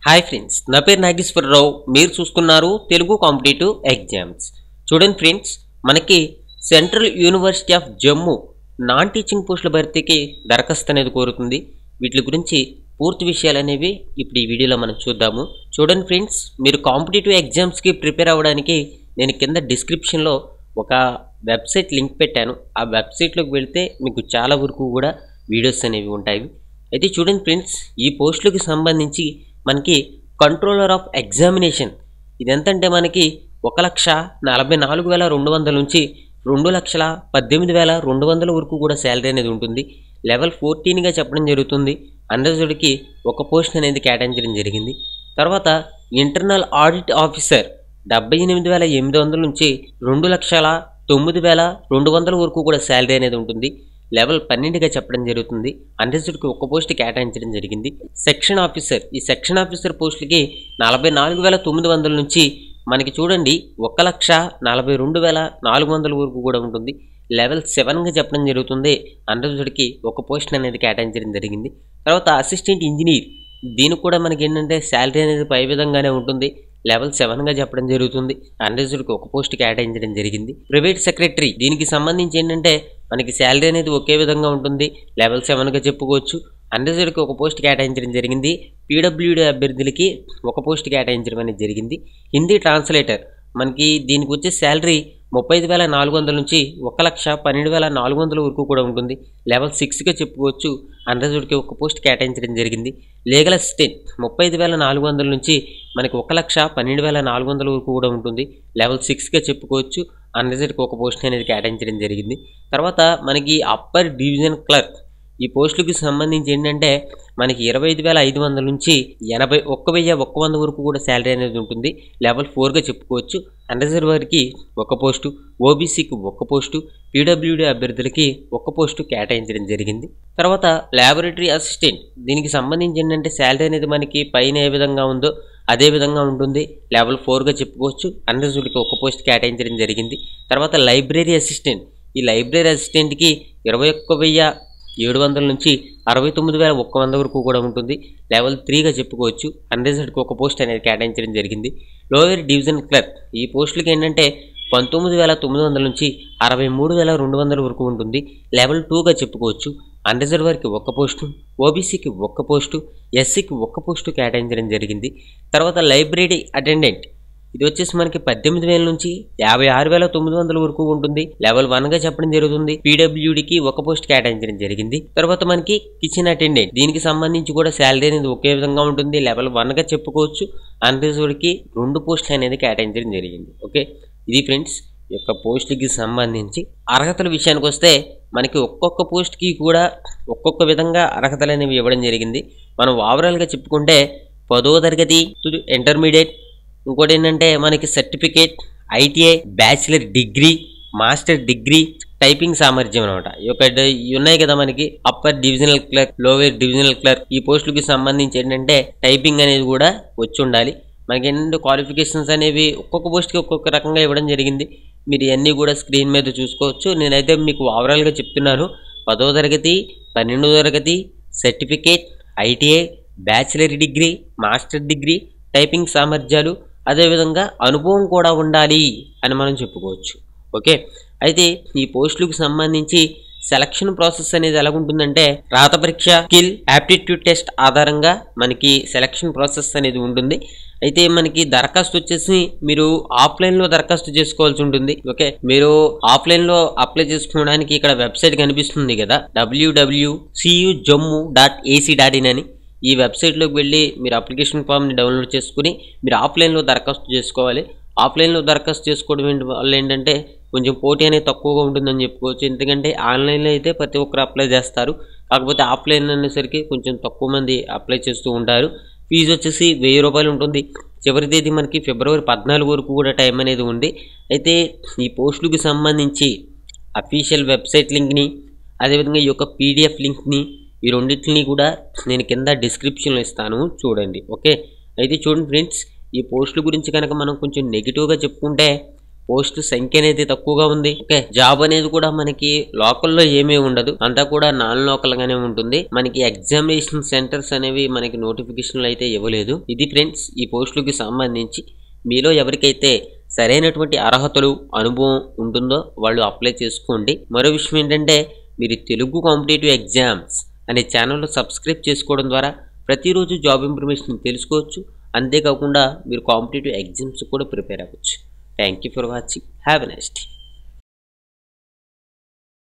Hi friends, నా పేరు నాగేశ్వరరావు. మీరు చూస్తున్నారు తెలుగు కాంపిటేటివ్ ఎగ్జామ్స్. చూడండి ఫ్రెండ్స్, మనకి central university of Jammu non teaching పోస్టుల భర్తీకి దరఖాస్తు అనేది కోరుతుంది. వీటి గురించి పూర్తి విషయాలు అనేవి ఇప్పుడు ఈ వీడియోలో మనం చూద్దాము. చూడండి ఫ్రెండ్స్, మీరు కాంపిటేటివ్ ఎగ్జామ్స్కి ప్రిపేర్ అవ్వడానికి నేను కింద డిస్క్రిప్షన్లో ఒక వెబ్సైట్ లింక్ పెట్టాను. ఆ వెబ్సైట్లోకి వెళ్తే మీకు చాలా వరకు కూడా వీడియోస్ అనేవి ఉంటాయి. అయితే చూడండి ఫ్రెండ్స్, ఈ పోస్టులకు సంబంధించి మనకి కంట్రోలర్ ఆఫ్ ఎగ్జామినేషన్ ఇది ఎంతంటే మనకి 1,44,200 నుంచి 2,18,200 వరకు కూడా శాలరీ అనేది ఉంటుంది. లెవెల్ 14గా చెప్పడం జరుగుతుంది. అన్రిజర్వ్డ్కి ఒక పోస్ట్ అనేది కేటాయించడం జరిగింది. తర్వాత ఇంటర్నల్ ఆడిట్ ఆఫీసర్ 78,800 నుంచి 2,09,200 వరకు కూడా శాలరీ అనేది ఉంటుంది. లెవెల్ 12గా చెప్పడం జరుగుతుంది. అన్రిజర్వ్డ్కి ఒక పోస్ట్ కేటాయించడం జరిగింది. సెక్షన్ ఆఫీసర్, ఈ సెక్షన్ ఆఫీసర్ పోస్టులకి 44,900 నుంచి మనకి చూడండి 1,42,400 వరకు కూడా ఉంటుంది. లెవెల్ 7గా చెప్పడం జరుగుతుంది. అన్రిజర్వ్డ్కి ఒక పోస్ట్ అనేది కేటాయించడం జరిగింది. తర్వాత అసిస్టెంట్ ఇంజనీర్, దీనికి కూడా మనకి ఏంటంటే శాలరీ అనేది పై విధంగానే ఉంటుంది. లెవెల్ 7గా చెప్పడం జరుగుతుంది. అన్రిజర్వ్డ్కి ఒక పోస్ట్ కేటాయించడం జరిగింది. ప్రైవేట్ సెక్రటరీ, దీనికి సంబంధించి ఏంటంటే మనకి శాలరీ అనేది ఒకే విధంగా ఉంటుంది. లెవెల్ 7గా చెప్పుకోవచ్చు. అన్రిజర్వ్డ్కి ఒక పోస్ట్ కేటాయించడం జరిగింది. పీడబ్ల్యూడీ అభ్యర్థులకి ఒక పోస్ట్ కేటాయించడం అనేది జరిగింది. హిందీ ట్రాన్స్లేటర్, మనకి దీనికి వచ్చే శాలరీ 35,400 నుంచి 1,12,400 వరకు కూడా ఉంటుంది. లెవెల్ 6గా చెప్పుకోవచ్చు. అన్రిజర్వ్డ్కి ఒక పోస్ట్ కేటాయించడం జరిగింది. లీగల్ అసిస్టెంట్ 35,400 నుంచి మనకి 1,12,400 వరకు కూడా ఉంటుంది. లెవెల్ 6గా చెప్పుకోవచ్చు. అన్రిజర్వ్డ్కి ఒక పోస్ట్ అనేది కేటాయించడం జరిగింది. తర్వాత మనకి అప్పర్ డివిజన్ క్లర్క్, ఈ పోస్టులకు సంబంధించి ఏంటంటే మనకి 25,500 నుంచి 81,100 వరకు కూడా శాలరీ అనేది ఉంటుంది. లెవెల్ 4గా చెప్పుకోవచ్చు. అన్రిజర్వ్డ్కి ఒక పోస్టు, ఓబీసీకి ఒక పోస్టు, పీడబ్ల్యూడీ అభ్యర్థులకి ఒక పోస్టు కేటాయించడం జరిగింది. తర్వాత ల్యాబొరేటరీ అసిస్టెంట్, దీనికి సంబంధించి ఏంటంటే శాలరీ అనేది మనకి పైన ఏ విధంగా ఉందో అదే విధంగా ఉంటుంది. లెవెల్ 4గా చెప్పుకోవచ్చు. అన్రిజర్వ్డ్కి ఒక పోస్ట్ కేటాయించడం జరిగింది. తర్వాత లైబ్రరీ అసిస్టెంట్, ఈ లైబ్రరీ అసిస్టెంట్కి 21,700 నుంచి 69,100 వరకు కూడా ఉంటుంది. లెవెల్ 3గా చెప్పుకోవచ్చు. అన్రిజర్వ్డ్కి ఒక పోస్ట్ అనేది కేటాయించడం జరిగింది. లోయర్ డివిజన్ క్లర్క్, ఈ పోస్టులకి ఏంటంటే 19,900 నుంచి 63,200 వరకు ఉంటుంది. లెవెల్ 2గా చెప్పుకోవచ్చు. అన్రిజర్వ్డ్కి ఒక పోస్టు, ఓబీసీకి ఒక పోస్టు, ఎస్సీకి ఒక పోస్టు కేటాయించడం జరిగింది. తర్వాత లైబ్రరీ అటెండెంట్, ఇది వచ్చేసి మనకి 18,000 నుంచి 56,900 వరకు ఉంటుంది. లెవెల్ 1గా చెప్పడం జరుగుతుంది. పీడబ్ల్యూడీకి ఒక పోస్ట్ కేటాయించడం జరిగింది. తర్వాత మనకి కిచెన్ అటెండెంట్, దీనికి సంబంధించి కూడా శాలరీ అనేది ఒకే విధంగా ఉంటుంది. లెవెల్ 1గా చెప్పుకోవచ్చు. అన్రిజర్వ్డ్కి 2 పోస్టులు అనేది కేటాయించడం జరిగింది. ఓకే, ఇది ఫ్రెండ్స్ యొక్క పోస్టులకి సంబంధించి. అర్హతల విషయానికి వస్తే మనకి ఒక్కొక్క పోస్ట్కి కూడా ఒక్కొక్క విధంగా అర్హతలు అనేవి ఇవ్వడం జరిగింది. మనం ఓవరాల్గా చెప్పుకుంటే 10వ తరగతి ఇంటర్మీడియట్, ఇంకోటి ఏంటంటే మనకి certificate, ITI, bachelor degree, master degree, typing సామర్థ్యం అనమాట. ఇవి ఉన్నాయి కదా మనకి upper divisional clerk, lower divisional clerk, ఈ పోస్టులకి సంబంధించి ఏంటంటే టైపింగ్ అనేది కూడా వచ్చి ఉండాలి. మనకి ఏంటంటే క్వాలిఫికేషన్స్ అనేవి ఒక్కొక్క పోస్ట్కి ఒక్కొక్క రకంగా ఇవ్వడం జరిగింది. మీరు ఇవన్నీ కూడా స్క్రీన్ మీద చూసుకోవచ్చు. నేనైతే మీకు ఓవరాల్గా చెప్తున్నాను. 10వ తరగతి, 12వ తరగతి, certificate, ITI, bachelor degree, master degree, typing సామర్థ్యాలు, అదేవిధంగా అనుభవం కూడా ఉండాలి అని మనం చెప్పుకోవచ్చు. ఓకే, అయితే ఈ పోస్టులకు సంబంధించి సెలక్షన్ ప్రాసెస్ అనేది ఎలా ఉంటుందంటే రాత పరీక్ష, స్కిల్, యాప్టిట్యూడ్ టెస్ట్ ఆధారంగా మనకి సెలక్షన్ ప్రాసెస్ అనేది ఉంటుంది. అయితే మనకి దరఖాస్తు వచ్చేసి మీరు ఆఫ్లైన్లో దరఖాస్తు చేసుకోవాల్సి ఉంటుంది. ఓకే, మీరు ఆఫ్లైన్లో అప్లై చేసుకోవడానికి ఇక్కడ వెబ్సైట్ కనిపిస్తుంది కదా, www.cujammu.ac.in అని. ఈ వెబ్సైట్లోకి వెళ్ళి మీరు అప్లికేషన్ ఫామ్ని డౌన్లోడ్ చేసుకుని మీరు ఆఫ్లైన్లో దరఖాస్తు చేసుకోవాలి. ఆఫ్లైన్లో దరఖాస్తు చేసుకోవడం వల్ల ఏంటంటే కొంచెం పోటీ అనేది తక్కువగా ఉంటుందని చెప్పుకోవచ్చు. ఎందుకంటే ఆన్లైన్లో అయితే ప్రతి ఒక్కరు అప్లై చేస్తారు. కాకపోతే ఆఫ్లైన్ అనేసరికి కొంచెం తక్కువ మంది అప్లై చేస్తూ ఉంటారు. ఫీజు వచ్చేసి 1,000 రూపాయలు ఉంటుంది. చివరి తేదీ మనకి ఫిబ్రవరి 14 వరకు కూడా టైం అనేది ఉంది. అయితే ఈ పోస్టులకు సంబంధించి అఫీషియల్ వెబ్సైట్ లింక్ని, అదేవిధంగా ఈ యొక్క పీడిఎఫ్ లింక్ని, ఈ రెండింటిని కూడా నేను కింద డిస్క్రిప్షన్లో ఇస్తాను, చూడండి. ఓకే, అయితే చూడండి ఫ్రెండ్స్, ఈ పోస్టుల గురించి కనుక మనం కొంచెం నెగిటివ్గా చెప్పుకుంటే పోస్టు సంఖ్య అనేది తక్కువగా ఉంది. ఓకే, జాబ్ అనేది కూడా మనకి లోకల్లో ఏమీ ఉండదు, అంతా కూడా నాన్ లోకల్ గానే ఉంటుంది. మనకి ఎగ్జామినేషన్ సెంటర్స్ అనేవి మనకి నోటిఫికేషన్లు అయితే ఇవ్వలేదు. ఇది ఫ్రెండ్స్ ఈ పోస్టులకి సంబంధించి. మీలో ఎవరికైతే సరైనటువంటి అర్హతలు అనుభవం ఉంటుందో వాళ్ళు అప్లై చేసుకోండి. మరో విషయం ఏంటంటే మీరు తెలుగు కాంపిటేటివ్ ఎగ్జామ్స్ అనే ఛానల్ సబ్స్క్రైబ్ చేసుకోవడం ద్వారా ప్రతిరోజు జాబ్ ఇన్ఫర్మేషన్ తెలుసుకోవచ్చు. అంతేకాకుండా మీరు కాంపిటేటివ్ ఎగ్జామ్స్ కూడా ప్రిపేర్ అవ్వచ్చు. Thank you for watching. Have a nice day.